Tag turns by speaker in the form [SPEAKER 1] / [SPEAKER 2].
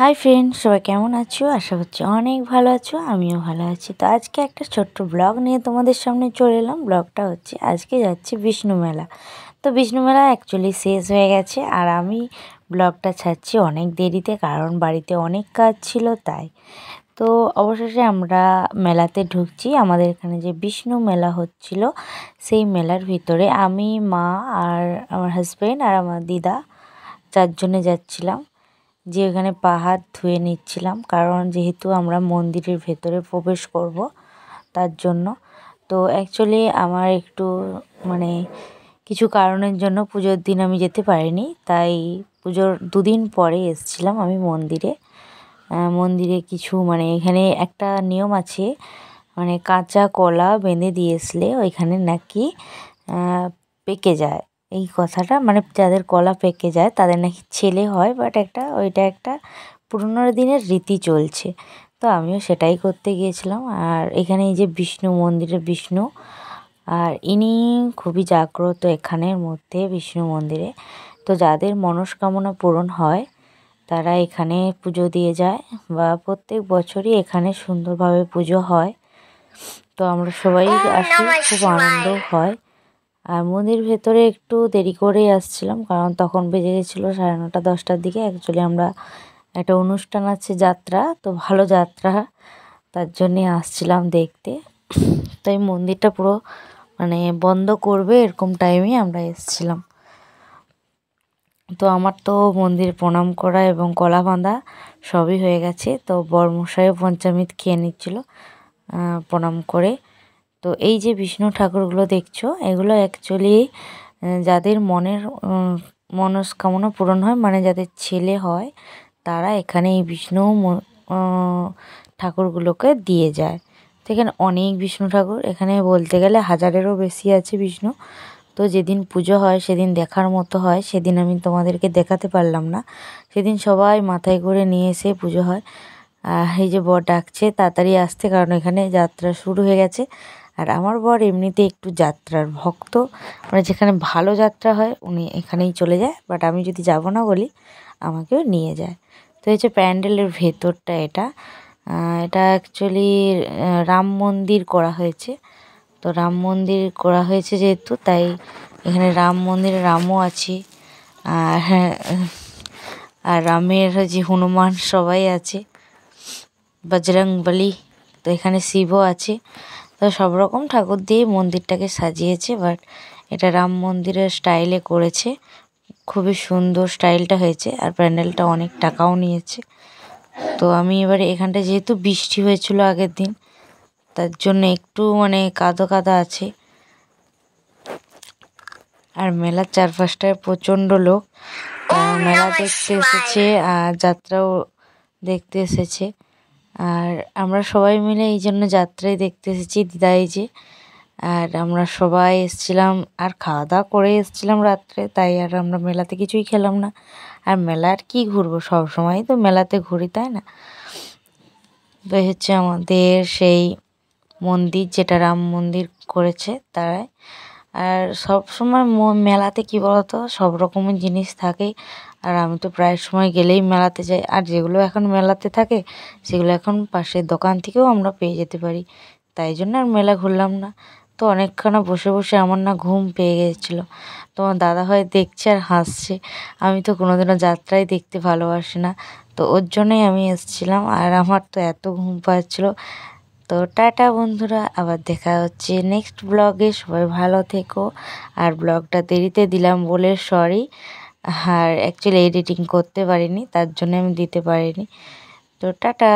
[SPEAKER 1] Hi friend, সবাই কেমন আছো? আশা করছি অনেক ভালো আছো, আমিও ভালো আছি। তো আজকে একটা ছোট্ট ব্লগ নিয়ে তোমাদের সামনে চলে এলাম। ব্লগটা হচ্ছে আজকে যাচ্ছি বিষ্ণু মেলা। তো বিষ্ণু মেলা অ্যাকচুয়ালি শেষ হয়ে গেছে, আর আমি ব্লগটা ছাড়ছি অনেক দেরিতে, কারণ বাড়িতে অনেক কাজ ছিল তাই। তো অবশেষে আমরা মেলাতে ঢুকছি। আমাদের এখানে যে বিষ্ণু মেলা হচ্ছিল সেই মেলার ভিতরে আমি, মা আর আমার হাজব্যান্ড আর আমার দিদা চারজনে যাচ্ছিলাম। যে ওখানে পা হাত ধুয়ে নিচ্ছিলাম, কারণ যেহেতু আমরা মন্দিরের ভেতরে প্রবেশ করব তার জন্য। তো অ্যাকচুয়ালি আমার একটু মানে কিছু কারণের জন্য পুজোর দিন আমি যেতে পারিনি, তাই পুজোর দুদিন পরে এসেছিলাম আমি মন্দিরে। মন্দিরে কিছু এখানে একটা নিয়ম আছে, কাঁচা কলা বেঁধে দিয়ে আসলে ওইখানে নাকি পেকে যায়। এই কথাটা যাদের কলা পেকে যায় তাদের নাকি ছেলে হয়, বাট ওইটা একটা পুরোনো দিনের রীতি চলছে। তো আমিও সেটাই করতে গিয়েছিলাম। আর এখানে এই যে বিষ্ণু মন্দিরে বিষ্ণু, আর ইনি খুবই জাগ্রত এখানের মধ্যে বিষ্ণু মন্দিরে। তো যাদের মনস্কামনা পূরণ হয় তারা এখানে পুজো দিয়ে যায়, বা প্রত্যেক বছরই এখানে সুন্দরভাবে পুজো হয়। তো আমরা সবাই আসি, খুব আনন্দও হয়। আর মন্দির ভেতরে একটু দেরি করেই আসছিলাম, কারণ তখন বেজে গেছিলো 9:30 10টার দিকে। অ্যাকচুয়ালি আমরা একটা অনুষ্ঠান আছে, যাত্রা, তো ভালো যাত্রা, তার জন্যে আসছিলাম দেখতে। তাই মন্দিরটা পুরো বন্ধ করবে এরকম টাইমেই আমরা এসেছিলাম। তো আমার তো মন্দির প্রণাম করা এবং কলা বাঁধা সবই হয়ে গেছে। তো বরমশাইও পঞ্চামৃত খেয়ে নিচ্ছিল প্রণাম করে। তো এই যে বিষ্ণু ঠাকুরগুলো দেখছো, এগুলো অ্যাকচুয়ালি যাদের মনের মনস্কামনা পূরণ হয়, যাদের ছেলে হয়, তারা এখানে এই বিষ্ণু ঠাকুরগুলোকে দিয়ে যায়। তো এখানে অনেক বিষ্ণু ঠাকুর, এখানে বলতে গেলে 1000-এরও বেশি আছে বিষ্ণু। তো যেদিন পুজো হয় সেদিন দেখার মতো হয়, সেদিন আমি তোমাদেরকে দেখাতে পারলাম না। সেদিন সবাই মাথায় করে নিয়ে এসে পুজো হয়। এই যে বর ডাকছে তাড়াতাড়ি আসতে, কারণ এখানে যাত্রা শুরু হয়ে গেছে। আর আমার বর এমনিতে একটু যাত্রার ভক্ত, যেখানে ভালো যাত্রা হয় উনি এখানেই চলে যায়, বাট আমি যদি যাব না বলি আমাকেও নিয়ে যায়। তো এই যে প্যান্ডেলের ভেতরটা, এটা অ্যাকচুয়ালি রাম মন্দির করা হয়েছে। তো রাম মন্দির করা হয়েছে যেহেতু, তাই এখানে রাম মন্দিরে রামও আছে, আর রামের যে হনুমান সবাই আছে, বজরংবলী। তো এখানে শিবও আছে। তো সব রকম ঠাকুর দিয়ে মন্দিরটাকে সাজিয়েছে, বাট এটা রাম মন্দিরের স্টাইলে করেছে। খুবই সুন্দর স্টাইলটা হয়েছে, আর প্যান্ডেলটা অনেক টাকাও নিয়েছে। তো আমি এবারে এখানটা যেহেতু বৃষ্টি হয়েছিল আগের দিন, তার জন্য একটু কাদো কাদা আছে। আর মেলার চারপাশটায় প্রচণ্ড লোক মেলা দেখতে এসেছে, আর যাত্রাও দেখতে এসেছে। আর আমরা সবাই মিলে এই জন্য যাত্রাই দেখতে এসেছি, দিদাই যে। আর আমরা সবাই এসেছিলাম, আর খাওয়া দাওয়া করে এসেছিলাম রাত্রে, তাই আর আমরা মেলাতে কিছুই খেলাম না। আর মেলা আর কী ঘুরবো, সবসময় তো মেলাতে ঘুরি, তাই না? তো হচ্ছে আমাদের সেই মন্দির, যেটা রাম মন্দির করেছে তারাই। আর সব সময় মেলাতে কী বলতো, সব রকমের জিনিস থাকেই। আর আমি তো প্রায় সময় গেলেই মেলাতে যাই, আর যেগুলো এখন মেলাতে থাকে সেগুলো এখন পাশের দোকান থেকেও আমরা পেয়ে যেতে পারি। তাই জন্য আর মেলা ঘুরলাম না। তো অনেকক্ষণ বসে বসে আমার না ঘুম পেয়ে গেছিলো। তোমার দাদাভাই দেখছে আর হাসছে। আমি তো কোনোদিনও যাত্রাই দেখতে ভালোবাসি না, তো ওর জন্যই আমি এসেছিলাম। আর আমার তো এত ঘুম পাচ্ছিলো। তো টাটা বন্ধুরা, আবার দেখা হচ্ছে নেক্সট ব্লগে। সবাই ভালো থেকো। আর ব্লগটা দেরিতে দিলাম বলে সরি। আর অ্যাকচুয়ালি এডিটিং করতে পারিনি, তার জন্য আমি দিতে পারিনি। তো টাটা।